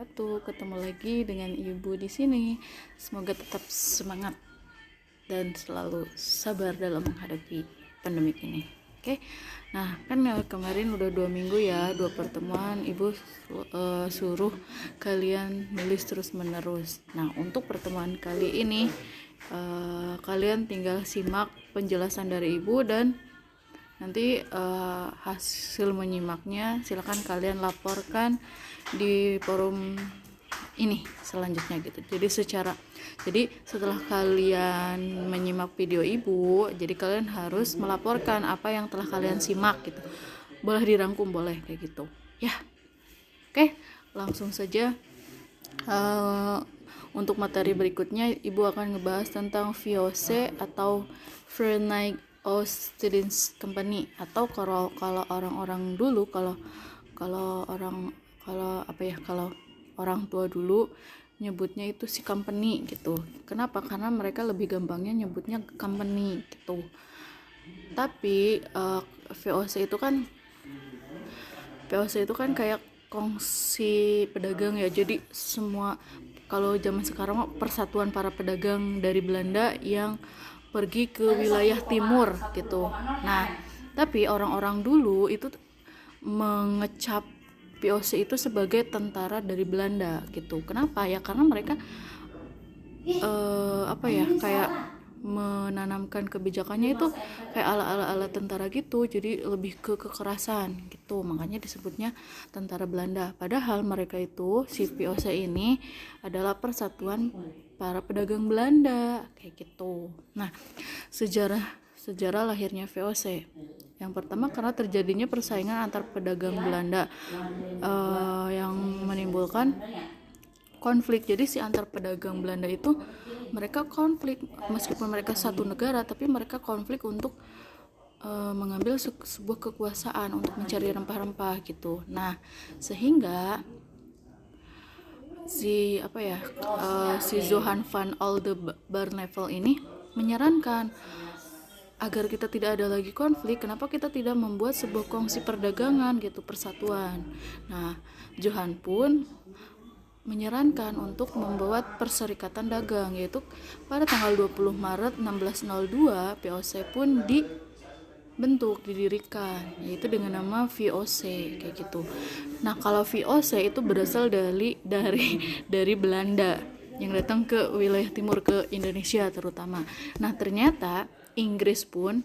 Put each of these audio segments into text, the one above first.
Ketemu lagi dengan Ibu di sini. Semoga tetap semangat dan selalu sabar dalam menghadapi pandemi ini. Oke. Nah, kan kemarin udah 2 minggu ya, 2 pertemuan Ibu suruh kalian nulis terus menerus. Nah, untuk pertemuan kali ini kalian tinggal simak penjelasan dari Ibu dan nanti hasil menyimaknya silakan kalian laporkan di forum ini selanjutnya gitu. Jadi setelah kalian menyimak video Ibu, jadi kalian harus melaporkan apa yang telah kalian simak gitu. Boleh dirangkum, boleh kayak gitu. Ya. Oke, langsung saja. Untuk materi berikutnya Ibu akan ngebahas tentang VOC atau Fahrenheit Students Company, atau kalau orang-orang dulu kalau orang tua dulu nyebutnya itu si company gitu. Kenapa? Karena mereka lebih gampangnya nyebutnya company gitu. Tapi VOC itu kan kayak kongsi pedagang ya. Jadi semua, kalau zaman sekarang persatuan para pedagang dari Belanda yang pergi ke wilayah timur gitu. Nah, tapi orang-orang dulu itu mengecap VOC itu sebagai tentara dari Belanda gitu. Kenapa? Ya karena mereka kayak menanamkan kebijakannya itu kayak ala tentara gitu, jadi lebih ke kekerasan gitu, makanya disebutnya tentara Belanda. Padahal mereka itu, si VOC ini adalah persatuan para pedagang Belanda kayak gitu. Nah, sejarah lahirnya VOC, yang pertama karena terjadinya persaingan antar pedagang Belanda yang menimbulkan konflik. Jadi si antar pedagang Belanda itu mereka konflik, meskipun mereka satu negara tapi mereka konflik untuk mengambil sebuah kekuasaan untuk mencari rempah-rempah gitu. Nah, sehingga si Johan van Oldenbarneveldt ini menyarankan agar kita tidak ada lagi konflik, kenapa kita tidak membuat sebuah kongsi perdagangan gitu, persatuan. Nah, Johan pun menyarankan untuk membuat perserikatan dagang, yaitu pada tanggal 20 Maret 1602 VOC pun didirikan, yaitu dengan nama VOC kayak gitu. Nah, kalau VOC itu berasal dari Belanda yang datang ke wilayah timur, ke Indonesia terutama. Nah, ternyata Inggris pun,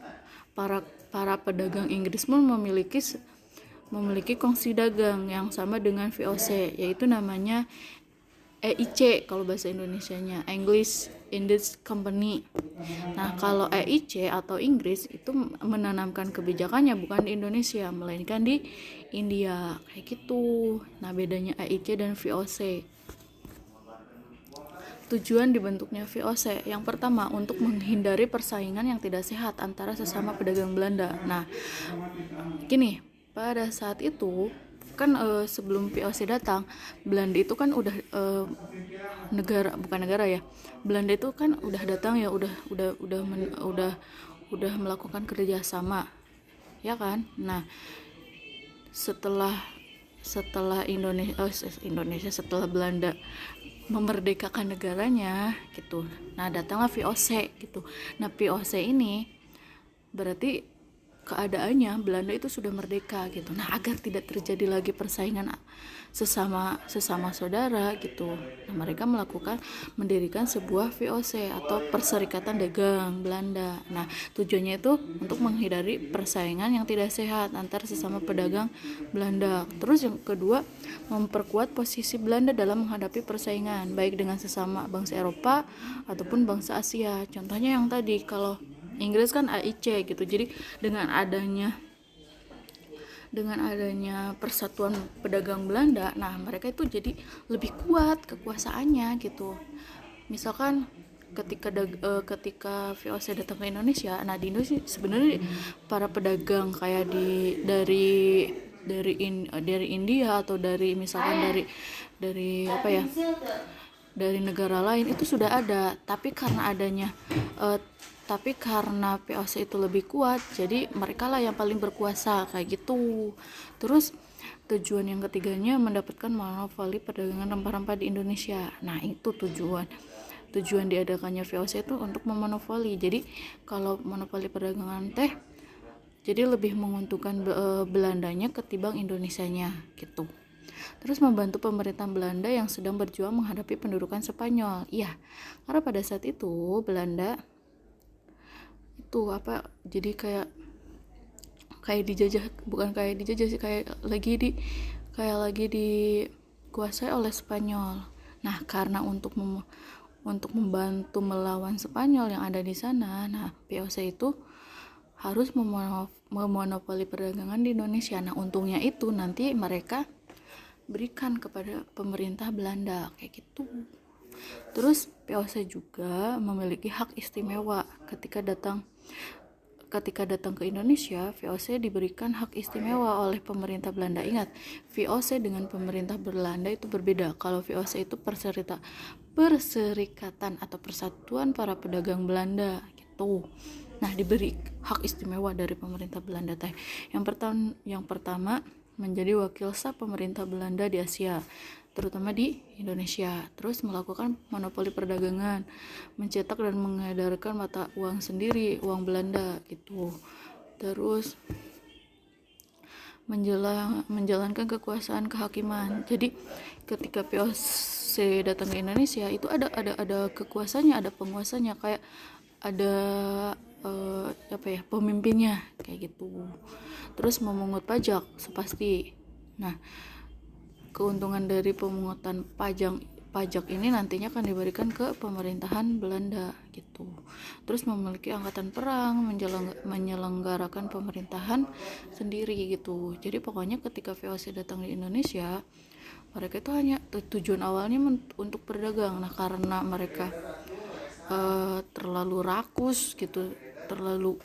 para pedagang Inggris pun memiliki kongsi dagang yang sama dengan VOC, yaitu namanya EIC kalau bahasa Indonesianya, English Indies Company. Nah, kalau EIC atau Inggris itu menanamkan kebijakannya bukan di Indonesia, melainkan di India kayak gitu. Nah, bedanya EIC dan VOC. Tujuan dibentuknya VOC, yang pertama untuk menghindari persaingan yang tidak sehat antara sesama pedagang Belanda. Nah, gini, pada saat itu kan sebelum VOC datang, Belanda itu kan udah Belanda itu kan udah datang ya, udah melakukan kerjasama, ya kan? Nah, setelah setelah Belanda memerdekakan negaranya gitu, nah datanglah VOC gitu. Nah, VOC ini berarti keadaannya Belanda itu sudah merdeka gitu. Nah, agar tidak terjadi lagi persaingan sesama saudara gitu, nah mereka mendirikan sebuah VOC atau Perserikatan Dagang Belanda. Nah, tujuannya itu untuk menghindari persaingan yang tidak sehat antar sesama pedagang Belanda. Terus yang kedua, memperkuat posisi Belanda dalam menghadapi persaingan baik dengan sesama bangsa Eropa ataupun bangsa Asia. Contohnya yang tadi, kalau Inggris kan AIC gitu. Jadi dengan adanya persatuan pedagang Belanda, nah mereka itu jadi lebih kuat kekuasaannya gitu. Misalkan ketika VOC datang ke Indonesia, nah di Indonesia sebenarnya para pedagang kayak dari India atau dari dari negara lain itu sudah ada, tapi karena adanya tapi karena VOC itu lebih kuat, jadi mereka lah yang paling berkuasa kayak gitu. Terus tujuan yang ketiganya mendapatkan monopoli perdagangan rempah-rempah di Indonesia. Nah, itu tujuan diadakannya VOC itu untuk memonopoli. Jadi kalau monopoli perdagangan teh jadi lebih menguntungkan Belandanya ketimbang Indonesianya gitu. Terus membantu pemerintah Belanda yang sedang berjuang menghadapi pendudukan Spanyol. Iya, karena pada saat itu Belanda itu jadi kayak dijajah, bukan kayak dijajah sih, kayak lagi dikuasai oleh Spanyol. Nah, karena untuk membantu melawan Spanyol yang ada di sana, nah VOC itu harus memonopoli perdagangan di Indonesia. Nah, untungnya itu nanti mereka berikan kepada pemerintah Belanda kayak gitu. Terus VOC juga memiliki hak istimewa ketika datang ke Indonesia. VOC diberikan hak istimewa oleh pemerintah Belanda. Ingat, VOC dengan pemerintah Belanda itu berbeda. Kalau VOC itu perserikatan atau persatuan para pedagang Belanda gitu. Nah, diberi hak istimewa dari pemerintah Belanda teh. Yang pertama menjadi wakil sah pemerintah Belanda di Asia, terutama di Indonesia. Terus melakukan monopoli perdagangan, mencetak dan mengedarkan mata uang sendiri, uang Belanda gitu. Terus menjalankan kekuasaan kehakiman. Jadi ketika VOC datang ke Indonesia itu ada kekuasaannya, ada penguasanya, kayak ada pemimpinnya kayak gitu. Terus memungut pajak sepasti. Nah, keuntungan dari pemungutan pajak ini nantinya akan diberikan ke pemerintahan Belanda gitu. Terus memiliki angkatan perang, menyelenggarakan pemerintahan sendiri gitu. Jadi pokoknya ketika VOC datang di Indonesia, mereka itu hanya tujuan awalnya untuk berdagang. Nah, karena mereka terlalu rakus gitu, terlalu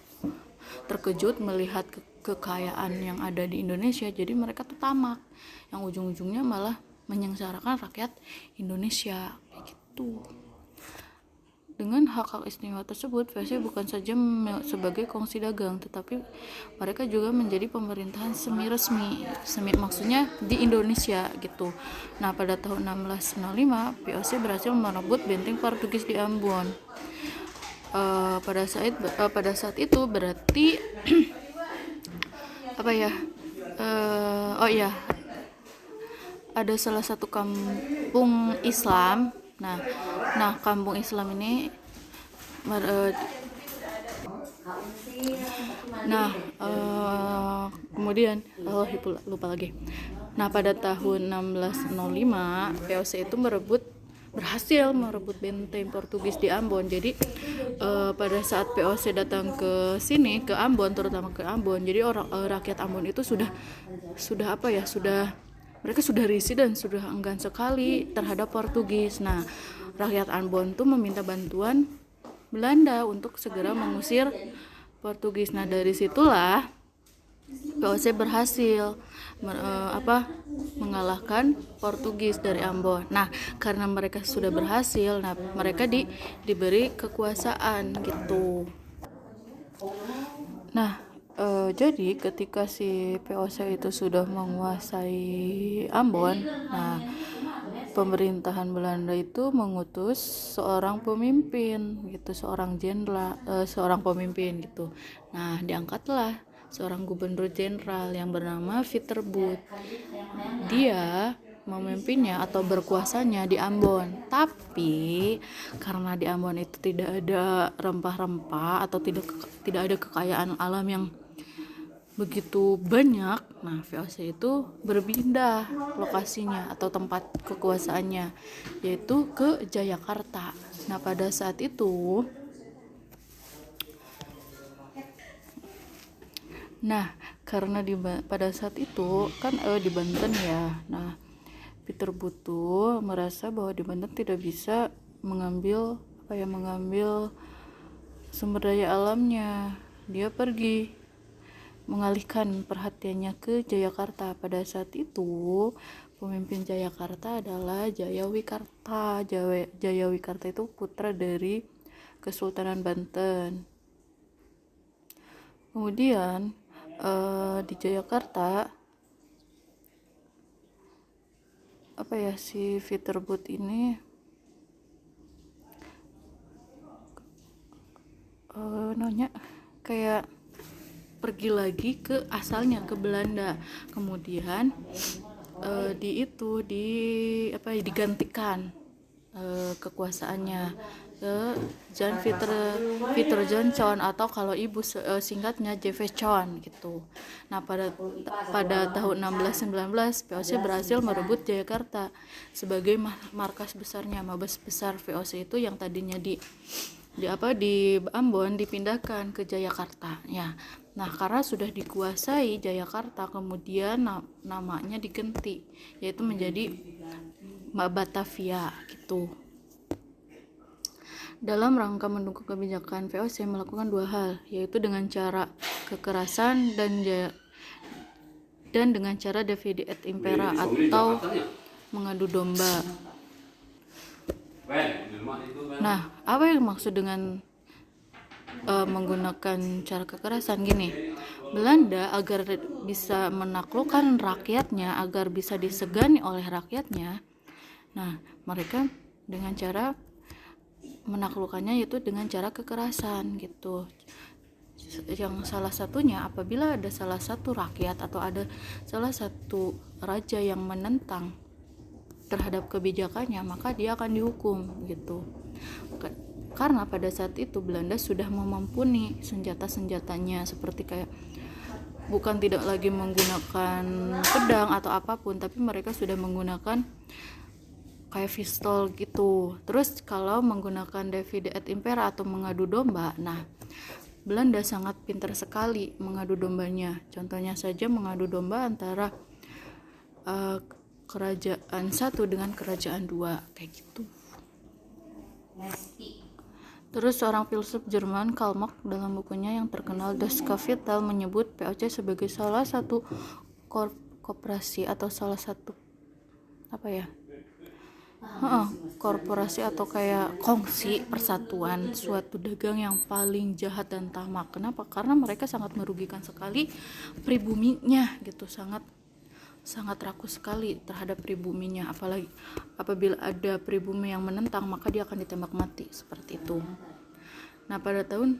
terkejut melihat kekayaan yang ada di Indonesia, jadi mereka tuh tamak, yang ujung-ujungnya malah menyengsarakan rakyat Indonesia kayak gitu. Dengan hak-hak istimewa tersebut, VOC bukan saja sebagai kongsi dagang, tetapi mereka juga menjadi pemerintahan semi-resmi, maksudnya di Indonesia gitu. Nah, pada tahun 1605, VOC berhasil merebut benteng Portugis di Ambon. Pada saat itu berarti ada salah satu kampung Islam. Nah, kampung Islam ini kemudian lupa lagi. Nah, pada tahun 1605 VOC itu berhasil merebut benteng Portugis di Ambon. Jadi pada saat VOC datang ke sini, ke Ambon, terutama ke Ambon, jadi rakyat Ambon itu mereka sudah risih dan sudah enggan sekali terhadap Portugis. Nah, rakyat Ambon tuh meminta bantuan Belanda untuk segera mengusir Portugis. Nah, dari situlah VOC berhasil mengalahkan Portugis dari Ambon. Nah, karena mereka sudah berhasil, nah mereka diberi kekuasaan gitu. Nah, jadi ketika si VOC itu sudah menguasai Ambon, nah pemerintahan Belanda itu mengutus seorang pemimpin gitu, seorang pemimpin gitu. Nah, diangkatlah seorang gubernur jenderal yang bernama Viterbut. Dia memimpinnya atau berkuasanya di Ambon. Tapi karena di Ambon itu tidak ada rempah-rempah atau tidak ada kekayaan alam yang begitu banyak, nah VOC itu berpindah lokasinya atau tempat kekuasaannya, yaitu ke Jayakarta. Nah, pada saat itu pada saat itu kan di Banten ya. Nah, Peter Butuh merasa bahwa di Banten tidak bisa mengambil sumber daya alamnya. Dia pergi mengalihkan perhatiannya ke Jayakarta. Pada saat itu pemimpin Jayakarta adalah Jayawikarta. Jayawikarta itu putra dari Kesultanan Banten. Kemudian di Jayakarta apa ya, si Peterboot ini nanya kayak pergi lagi ke asalnya, ke Belanda. Kemudian digantikan kekuasaannya ke Jan Peter John Chon, atau kalau ibu singkatnya JV Chon gitu. Nah, pada tahun 1619 VOC berhasil merebut Jayakarta sebagai markas besarnya. Mabes besar VOC itu yang tadinya di Ambon dipindahkan ke Jayakarta ya. Nah, karena sudah dikuasai Jayakarta, kemudian namanya diganti, yaitu menjadi Batavia gitu. Dalam rangka mendukung kebijakan VOC melakukan dua hal, yaitu dengan cara kekerasan dan dengan cara divide et impera atau mengadu domba. Nah, apa yang maksud dengan menggunakan cara kekerasan? Gini, Belanda agar bisa menaklukkan rakyatnya, agar bisa disegani oleh rakyatnya, nah mereka dengan cara menaklukkannya yaitu dengan cara kekerasan gitu. Yang salah satunya apabila ada salah satu rakyat atau ada salah satu raja yang menentang terhadap kebijakannya, maka dia akan dihukum gitu. Karena pada saat itu Belanda sudah memumpuni senjata-senjatanya, seperti kayak bukan tidak lagi menggunakan pedang atau apapun, tapi mereka sudah menggunakan kayak pistol gitu. Terus kalau menggunakan divide et impera atau mengadu domba, nah Belanda sangat pintar sekali mengadu dombanya. Contohnya saja mengadu domba antara kerajaan satu dengan kerajaan dua, kayak gitu. Terus seorang filsuf Jerman, Karl Marx, dalam bukunya yang terkenal Das Kapital menyebut VOC sebagai salah satu koperasi atau salah satu korporasi atau kayak kongsi persatuan suatu dagang yang paling jahat dan tamak. Kenapa? Karena mereka sangat merugikan sekali pribuminya gitu, sangat rakus sekali terhadap pribumi-nya. Apalagi apabila ada pribumi yang menentang, maka dia akan ditembak mati, seperti itu. Nah, pada tahun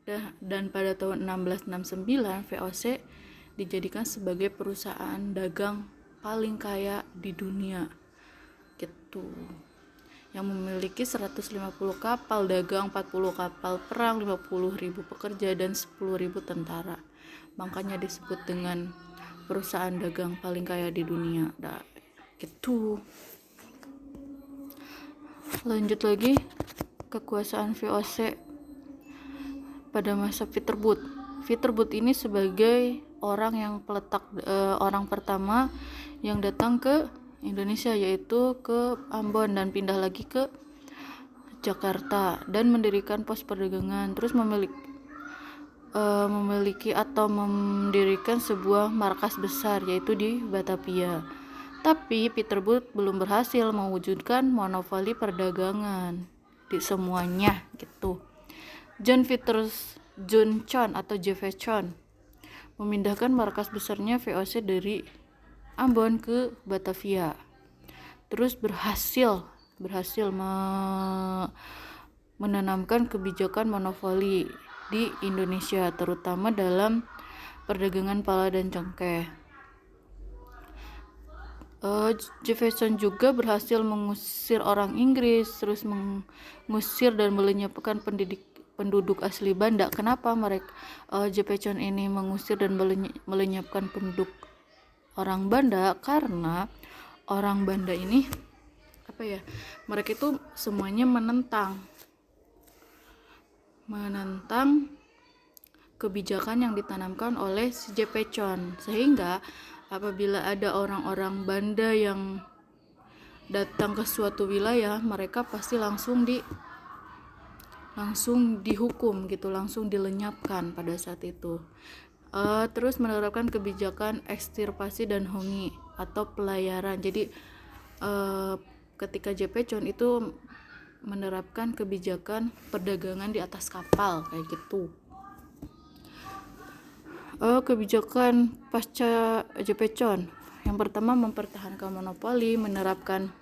1669 VOC dijadikan sebagai perusahaan dagang paling kaya di dunia gitu, yang memiliki 150 kapal dagang, 40 kapal perang, 50.000 pekerja dan 10.000 tentara. Makanya disebut dengan perusahaan dagang paling kaya di dunia. Nah, gitu. Lanjut lagi, kekuasaan VOC pada masa Peterboot. Peterboot ini sebagai orang pertama yang datang ke Indonesia, yaitu ke Ambon dan pindah lagi ke Jakarta dan mendirikan pos perdagangan. Terus memiliki atau mendirikan sebuah markas besar, yaitu di Batavia. Tapi Peterboot belum berhasil mewujudkan monopoli perdagangan di semuanya gitu. John Chon atau JV Chon memindahkan markas besarnya VOC dari Ambon ke Batavia. Terus berhasil menanamkan kebijakan monopoli di Indonesia, terutama dalam perdagangan pala dan cengkeh. Jefferson juga berhasil mengusir orang Inggris, terus mengusir dan melenyapkan penduduk asli Banda. Kenapa Jefferson ini mengusir dan melenyapkan penduduk orang Banda? Karena orang Banda ini mereka itu semuanya menentang kebijakan yang ditanamkan oleh si Jefferson, sehingga apabila ada orang-orang Banda yang datang ke suatu wilayah, mereka pasti langsung dihukum gitu, langsung dilenyapkan pada saat itu. Terus menerapkan kebijakan ekstirpasi dan hongi atau pelayaran. Jadi ketika Jefferson itu menerapkan kebijakan perdagangan di atas kapal kayak gitu. Kebijakan pasca Jepecon. Yang pertama, mempertahankan monopoli, menerapkan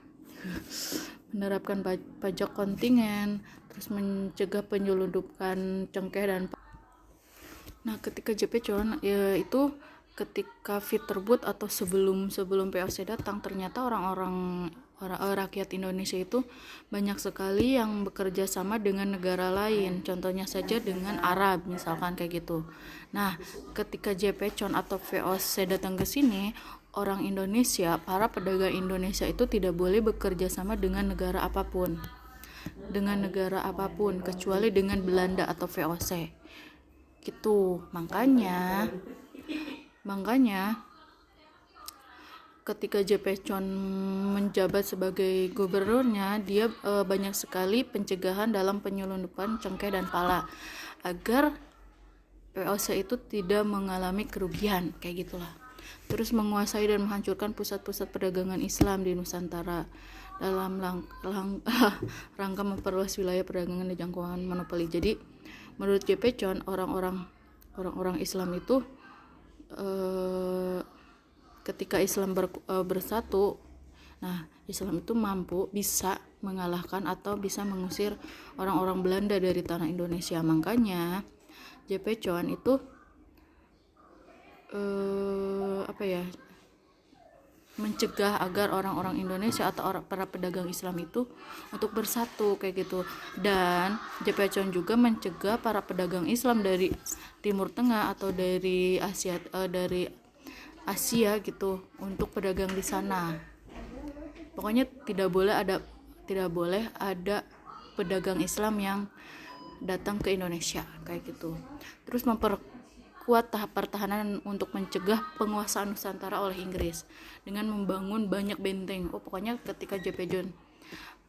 pajak kontingen, terus mencegah penyelundupan cengkeh dan. Nah, ketika Jepecon itu ketika fit terbut atau sebelum POC datang, ternyata orang rakyat Indonesia itu banyak sekali yang bekerja sama dengan negara lain, contohnya saja dengan Arab misalkan kayak gitu. Nah, ketika Jepecon atau VOC datang ke sini, orang Indonesia, para pedagang Indonesia itu tidak boleh bekerja sama dengan negara apapun kecuali dengan Belanda atau VOC gitu. Makanya ketika Jepecon menjabat sebagai gubernurnya, dia banyak sekali pencegahan dalam penyelundupan cengkeh dan pala agar VOC itu tidak mengalami kerugian kayak gitulah. Terus menguasai dan menghancurkan pusat-pusat perdagangan Islam di Nusantara dalam rangka memperluas wilayah perdagangan dan jangkauan monopoli. Jadi menurut Jepecon, orang-orang Islam itu ketika Islam bersatu, nah Islam itu bisa mengalahkan atau bisa mengusir orang-orang Belanda dari tanah Indonesia. Makanya Jepecon itu mencegah agar orang-orang Indonesia atau para pedagang Islam itu untuk bersatu kayak gitu. Dan Jepecon juga mencegah para pedagang Islam dari Timur Tengah atau dari Asia gitu untuk pedagang di sana. Pokoknya tidak boleh ada pedagang Islam yang datang ke Indonesia kayak gitu. Terus memperkuat tahap pertahanan untuk mencegah penguasaan Nusantara oleh Inggris dengan membangun banyak benteng. Pokoknya ketika Jepecon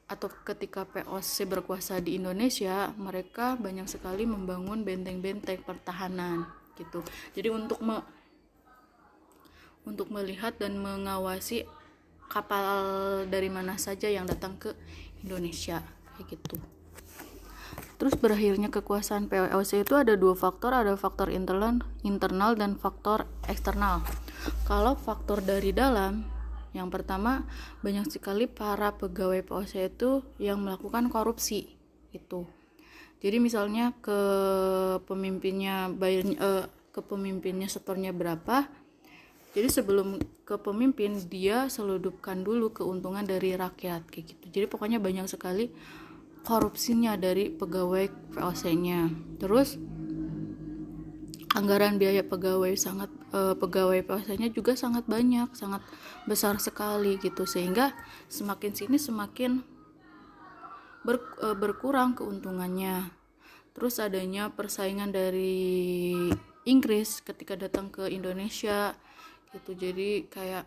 atau ketika POC berkuasa di Indonesia, mereka banyak sekali membangun benteng-benteng pertahanan gitu. Jadi untuk melihat dan mengawasi kapal dari mana saja yang datang ke Indonesia kayak gitu. Terus berakhirnya kekuasaan POC itu ada dua faktor, ada faktor internal dan faktor eksternal. Kalau faktor dari dalam, yang pertama banyak sekali para pegawai POC itu yang melakukan korupsi gitu. Jadi misalnya ke pemimpinnya setornya berapa, jadi sebelum ke pemimpin dia seludupkan dulu keuntungan dari rakyat kayak gitu. Jadi pokoknya banyak sekali korupsinya dari pegawai POC-nya. Terus anggaran biaya pegawai POC-nya juga sangat banyak, sangat besar sekali gitu, sehingga semakin sini semakin berkurang keuntungannya. Terus adanya persaingan dari Inggris ketika datang ke Indonesia gitu. Jadi kayak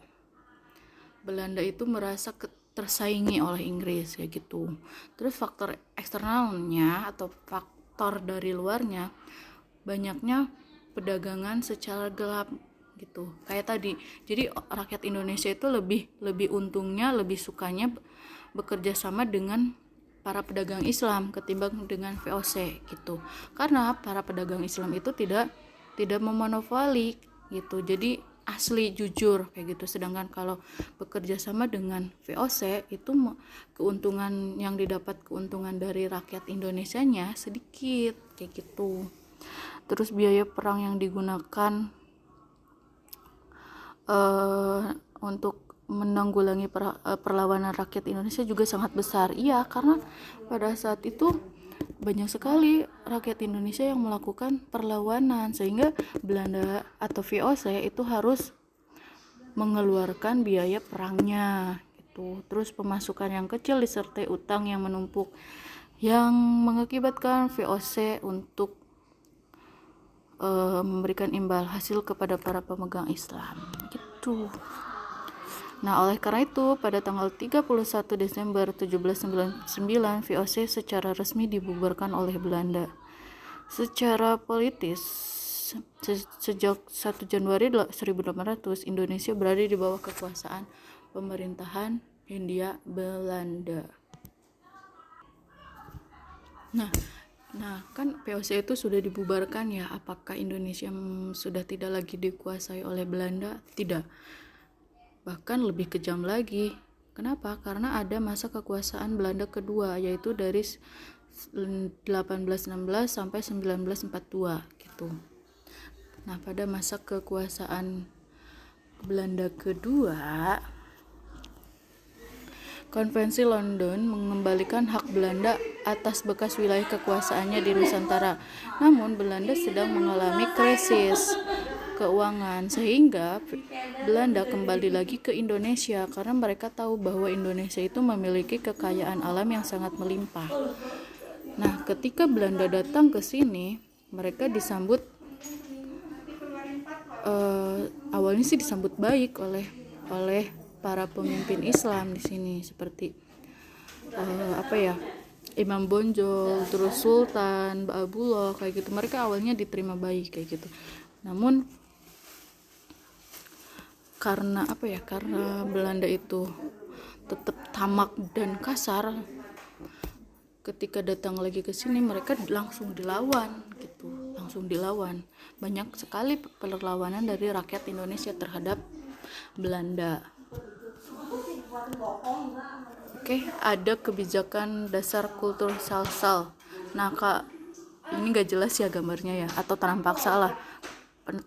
Belanda itu merasa tersaingi oleh Inggris kayak gitu. Terus faktor eksternalnya atau faktor dari luarnya, banyaknya perdagangan secara gelap gitu. Kayak tadi. Jadi rakyat Indonesia itu lebih untungnya, lebih sukanya bekerja sama dengan para pedagang Islam ketimbang dengan VOC gitu. Karena para pedagang Islam itu tidak memonopoli gitu. Jadi asli jujur kayak gitu. Sedangkan kalau bekerja sama dengan VOC itu keuntungan yang didapat, keuntungan dari rakyat Indonesianya sedikit kayak gitu. Terus biaya perang yang digunakan untuk menanggulangi perlawanan rakyat Indonesia juga sangat besar. Iya, karena pada saat itu banyak sekali rakyat Indonesia yang melakukan perlawanan, sehingga Belanda atau VOC itu harus mengeluarkan biaya perangnya gitu. Terus pemasukan yang kecil disertai utang yang menumpuk yang mengakibatkan VOC untuk memberikan imbal hasil kepada para pemegang Islam gitu. Nah, oleh karena itu pada tanggal 31 Desember 1799 VOC secara resmi dibubarkan oleh Belanda. Secara politis, sejak 1 Januari 1800 Indonesia berada di bawah kekuasaan pemerintahan Hindia Belanda. Nah, Nah, kan VOC itu sudah dibubarkan ya. Apakah Indonesia sudah tidak lagi dikuasai oleh Belanda? Tidak. Bahkan lebih kejam lagi. Kenapa? Karena ada masa kekuasaan Belanda kedua, yaitu dari 1816 sampai 1942 gitu. Nah, pada masa kekuasaan Belanda kedua, Konvensi London mengembalikan hak Belanda atas bekas wilayah kekuasaannya di Nusantara. Namun Belanda sedang mengalami krisis keuangan sehingga Belanda kembali lagi ke Indonesia karena mereka tahu bahwa Indonesia itu memiliki kekayaan alam yang sangat melimpah. Nah, ketika Belanda datang ke sini, mereka disambut awalnya sih disambut baik oleh para pemimpin Islam di sini seperti Imam Bonjol, terus Sultan Ba'abullah kayak gitu. Mereka awalnya diterima baik kayak gitu. Namun karena Belanda itu tetap tamak dan kasar, ketika datang lagi ke sini mereka langsung dilawan gitu, banyak sekali perlawanan dari rakyat Indonesia terhadap Belanda. Ada kebijakan dasar kultur Salsal. Nah, ini gak jelas ya gambarnya ya, atau tanam paksa lah.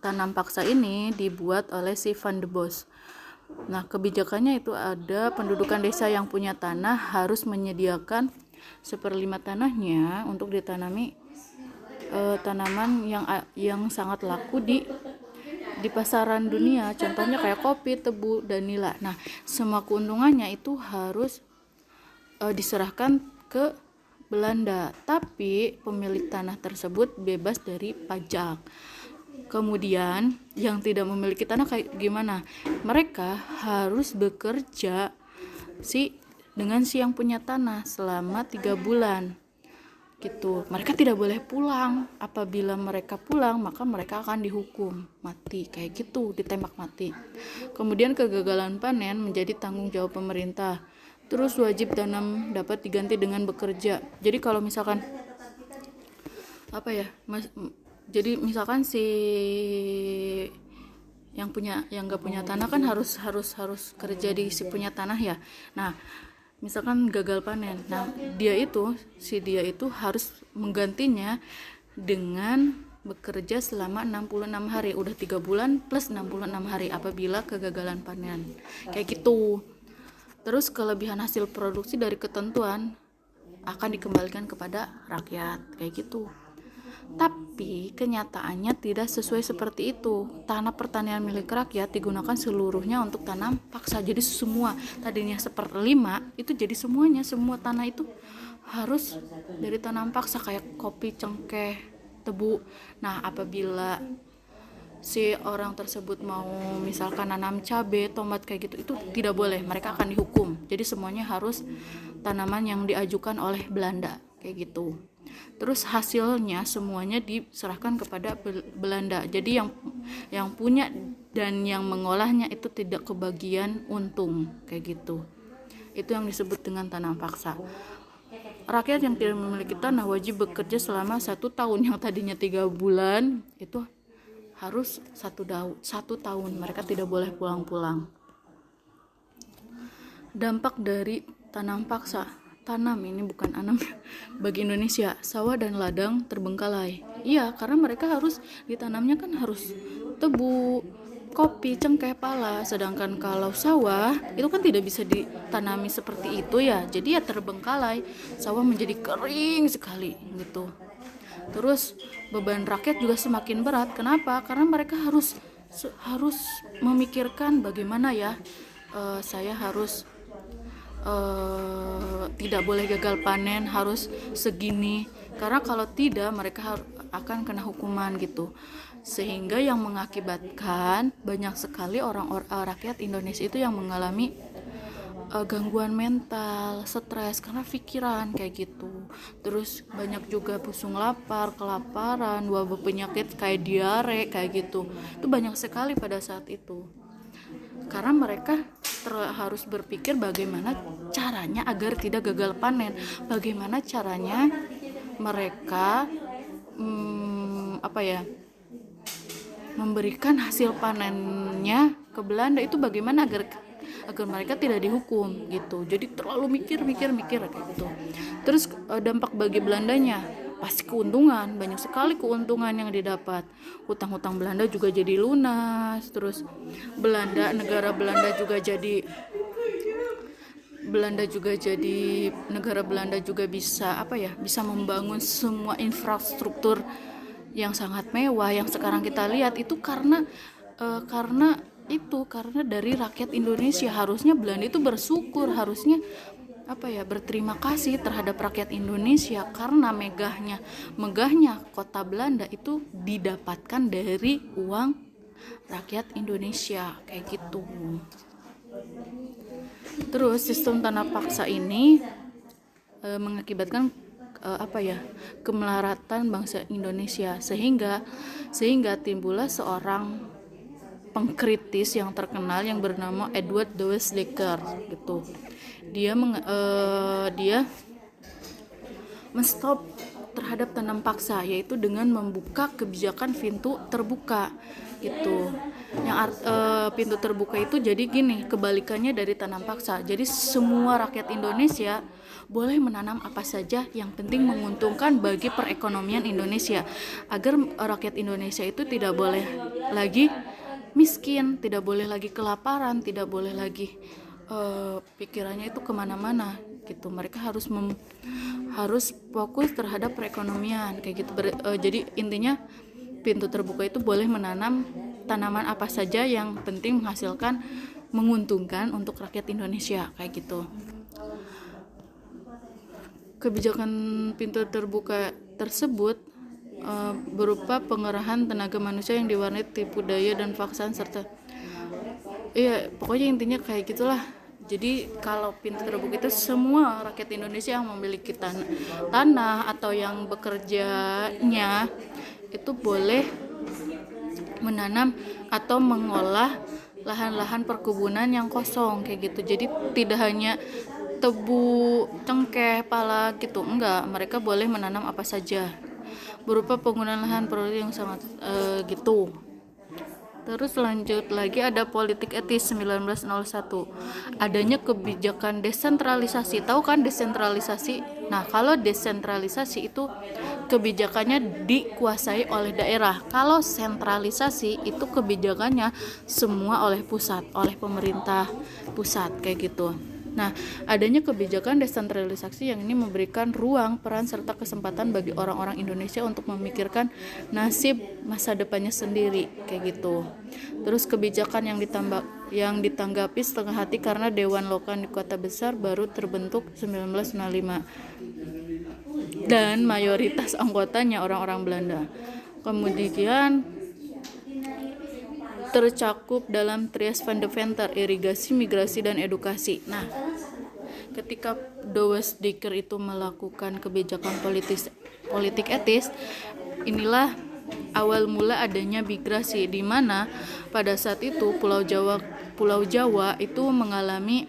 Tanam paksa ini dibuat oleh si Van de Bos. Nah, kebijakannya itu ada pendudukan desa yang punya tanah harus menyediakan 1/5 tanahnya untuk ditanami tanaman yang sangat laku di pasaran dunia, contohnya kayak kopi, tebu, dan nila. Nah, semua keuntungannya itu harus diserahkan ke Belanda, tapi pemilik tanah tersebut bebas dari pajak. Kemudian yang tidak memiliki tanah kayak gimana? Mereka harus bekerja dengan si yang punya tanah selama 3 bulan gitu. Mereka tidak boleh pulang. Apabila mereka pulang, maka mereka akan dihukum mati kayak gitu, ditembak mati. Kemudian kegagalan panen menjadi tanggung jawab pemerintah. Terus wajib tanam dapat diganti dengan bekerja. Jadi kalau misalkan jadi misalkan si yang nggak punya tanah kan harus kerja di si punya tanah ya. Nah, misalkan gagal panen, nah dia itu harus menggantinya dengan bekerja selama 66 hari, udah 3 bulan plus 66 hari apabila kegagalan panen kayak gitu. Terus kelebihan hasil produksi dari ketentuan akan dikembalikan kepada rakyat kayak gitu. Tapi kenyataannya tidak sesuai seperti itu. Tanah pertanian milik rakyat digunakan seluruhnya untuk tanam paksa. Jadi semua tadinya 1/5 itu jadi semua tanah itu harus dari tanam paksa kayak kopi, cengkeh, tebu. Nah, apabila si orang tersebut mau misalkan nanam cabai, tomat kayak gitu, itu tidak boleh, mereka akan dihukum. Jadi semuanya harus tanaman yang diajukan oleh Belanda kayak gitu. Terus hasilnya semuanya diserahkan kepada Belanda. Jadi yang punya dan yang mengolahnya itu tidak kebagian untung kayak gitu. Itu yang disebut dengan tanam paksa. Rakyat yang tidak memiliki tanah wajib bekerja selama 1 tahun, yang tadinya 3 bulan itu harus 1 tahun. Mereka tidak boleh pulang-pulang. Dampak dari tanam paksa. Tanam ini bukan anam bagi Indonesia. Sawah dan ladang terbengkalai. Iya, karena mereka harus ditanamnya kan harus tebu, kopi, cengkeh, pala. Sedangkan kalau sawah itu kan tidak bisa ditanami seperti itu ya. Jadi ya terbengkalai. Sawah menjadi kering sekali gitu. Terus beban rakyat juga semakin berat. Kenapa? Karena mereka harus memikirkan bagaimana ya, saya harus tidak boleh gagal panen, harus segini. Karena kalau tidak mereka akan kena hukuman gitu. Sehingga yang mengakibatkan banyak sekali rakyat Indonesia itu yang mengalami gangguan mental, stres karena pikiran kayak gitu. Terus banyak juga pusung lapar, kelaparan, wabah penyakit kayak diare kayak gitu. Itu banyak sekali pada saat itu. Karena mereka harus berpikir bagaimana caranya agar tidak gagal panen, bagaimana caranya mereka memberikan hasil panennya ke Belanda itu bagaimana agar mereka tidak dihukum gitu. Jadi terlalu mikir kayak gitu. Terus dampak bagi Belandanya pasti keuntungan, banyak sekali keuntungan yang didapat. Hutang-hutang Belanda juga jadi lunas. Terus negara Belanda juga bisa membangun semua infrastruktur yang sangat mewah yang sekarang kita lihat itu karena dari rakyat Indonesia. Harusnya Belanda itu bersyukur, harusnya berterima kasih terhadap rakyat Indonesia karena megahnya kota Belanda itu didapatkan dari uang rakyat Indonesia kayak gitu. Terus sistem tanah paksa ini mengakibatkan kemelaratan bangsa Indonesia sehingga timbullah seorang pengkritis yang terkenal yang bernama Edward Dewes Dekker gitu. Dia menstop terhadap tanam paksa, yaitu dengan membuka kebijakan pintu terbuka gitu. Yang pintu terbuka itu jadi gini, kebalikannya dari tanam paksa. Jadi semua rakyat Indonesia boleh menanam apa saja yang penting menguntungkan bagi perekonomian Indonesia, agar rakyat Indonesia itu tidak boleh lagi miskin, tidak boleh lagi kelaparan, tidak boleh lagi pikirannya itu kemana-mana gitu. Mereka harus fokus terhadap perekonomian kayak gitu. Jadi intinya pintu terbuka itu boleh menanam tanaman apa saja yang penting menghasilkan, menguntungkan untuk rakyat Indonesia kayak gitu. Kebijakan pintu terbuka tersebut berupa pengerahan tenaga manusia yang diwarnai tipu daya dan paksaan serta pokoknya intinya kayak gitulah. Jadi kalau pintu terbuka itu semua rakyat Indonesia yang memiliki tanah atau yang bekerjanya itu boleh menanam atau mengolah lahan-lahan perkebunan yang kosong kayak gitu. Jadi tidak hanya tebu, cengkeh, pala gitu, enggak, mereka boleh menanam apa saja berupa penggunaan lahan produksi yang sangat gitu. Terus lanjut lagi ada politik etis 1901. Adanya kebijakan desentralisasi. Tahu kan desentralisasi? Nah, kalau desentralisasi itu kebijakannya dikuasai oleh daerah. Kalau sentralisasi itu kebijakannya semua oleh pusat, oleh pemerintah pusat kayak gitu. Nah, adanya kebijakan desentralisasi yang ini memberikan ruang, peran, serta kesempatan bagi orang-orang Indonesia untuk memikirkan nasib masa depannya sendiri, kayak gitu. Terus kebijakan yang ditanggapi setengah hati karena Dewan Lokal di kota besar baru terbentuk 1905 dan mayoritas anggotanya orang-orang Belanda. Kemudian tercakup dalam Trias van Deventer, irigasi, migrasi, dan edukasi. Nah, ketika Dewes Dekker itu melakukan kebijakan politik etis, inilah awal mula adanya migrasi, di mana pada saat itu Pulau Jawa itu mengalami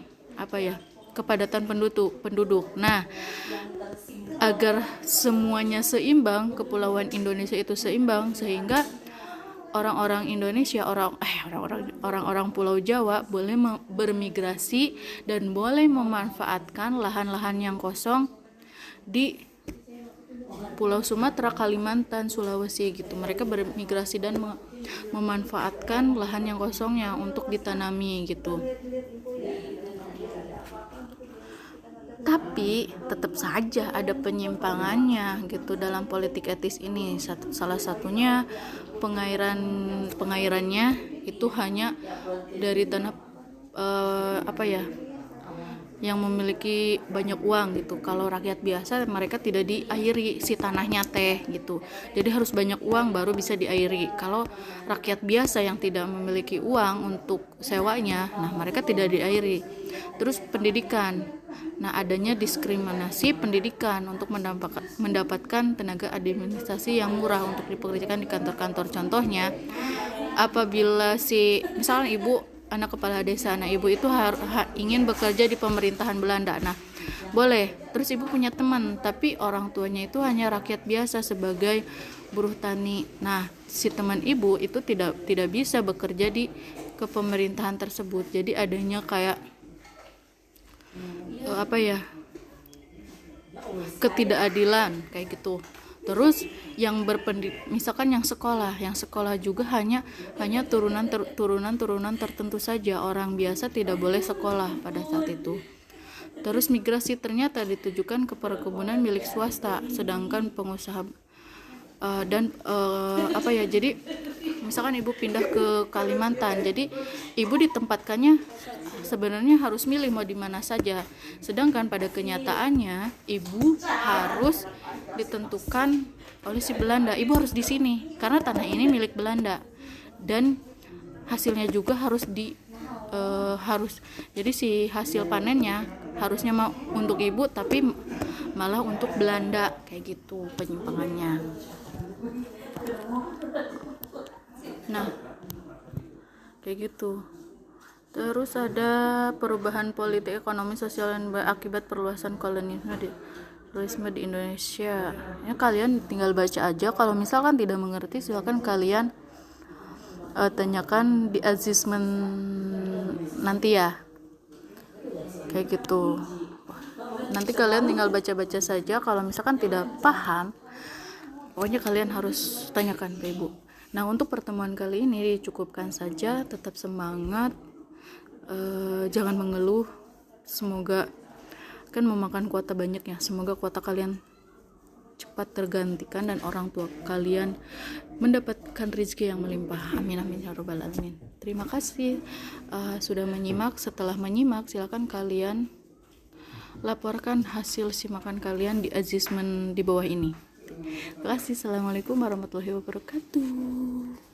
kepadatan penduduk. Nah, agar semuanya seimbang, kepulauan Indonesia itu seimbang, sehingga orang-orang Indonesia, orang-orang Pulau Jawa boleh bermigrasi dan boleh memanfaatkan lahan-lahan yang kosong di Pulau Sumatera, Kalimantan, Sulawesi gitu. Mereka bermigrasi dan memanfaatkan lahan yang kosongnya untuk ditanami gitu. Tapi tetap saja ada penyimpangannya gitu dalam politik etis ini. Salah satunya pengairannya itu hanya dari tanah yang memiliki banyak uang gitu. Kalau rakyat biasa mereka tidak diairi si tanahnya gitu. Jadi harus banyak uang baru bisa diairi. Kalau rakyat biasa yang tidak memiliki uang untuk sewanya, nah mereka tidak diairi. Terus pendidikan. Nah, adanya diskriminasi pendidikan untuk mendapatkan tenaga administrasi yang murah untuk dipekerjakan di kantor-kantor. Contohnya, apabila misalnya ibu anak kepala desa, nah ibu itu ingin bekerja di pemerintahan Belanda. Nah, boleh. Terus ibu punya teman, tapi orang tuanya itu hanya rakyat biasa sebagai buruh tani. Nah, si teman ibu itu tidak bisa bekerja di kepemerintahan tersebut. Jadi adanya kayak ketidakadilan kayak gitu. Terus yang misalkan yang sekolah juga hanya turunan tertentu saja. Orang biasa tidak boleh sekolah pada saat itu. Terus migrasi ternyata ditujukan ke perkebunan milik swasta, sedangkan pengusaha jadi misalkan ibu pindah ke Kalimantan, jadi ibu ditempatkannya sebenarnya harus milih mau di mana saja, sedangkan pada kenyataannya ibu harus ditentukan oleh si Belanda, ibu harus di sini karena tanah ini milik Belanda, dan hasilnya juga jadi si hasil panennya harusnya mau untuk ibu tapi malah untuk Belanda, kayak gitu penyimpangannya. Nah, kayak gitu. Terus ada perubahan politik, ekonomi, sosial dan akibat perluasan kolonialisme di Indonesia. Ya, kalian tinggal baca aja. Kalau misalkan tidak mengerti, silakan kalian tanyakan di assessment nanti ya. Kayak gitu. Nanti kalian tinggal baca-baca saja. Kalau misalkan tidak paham, pokoknya kalian harus tanyakan ke ibu. Nah, untuk pertemuan kali ini dicukupkan saja. Tetap semangat, jangan mengeluh. Semoga kan memakan kuota banyak ya. Semoga kuota kalian cepat tergantikan dan orang tua kalian mendapatkan rezeki yang melimpah. Amin amin ya rabbal alamin. Terima kasih sudah menyimak. Setelah menyimak, silakan kalian laporkan hasil simakan kalian di assessment di bawah ini. Terima kasih. Assalamualaikum warahmatullahi wabarakatuh.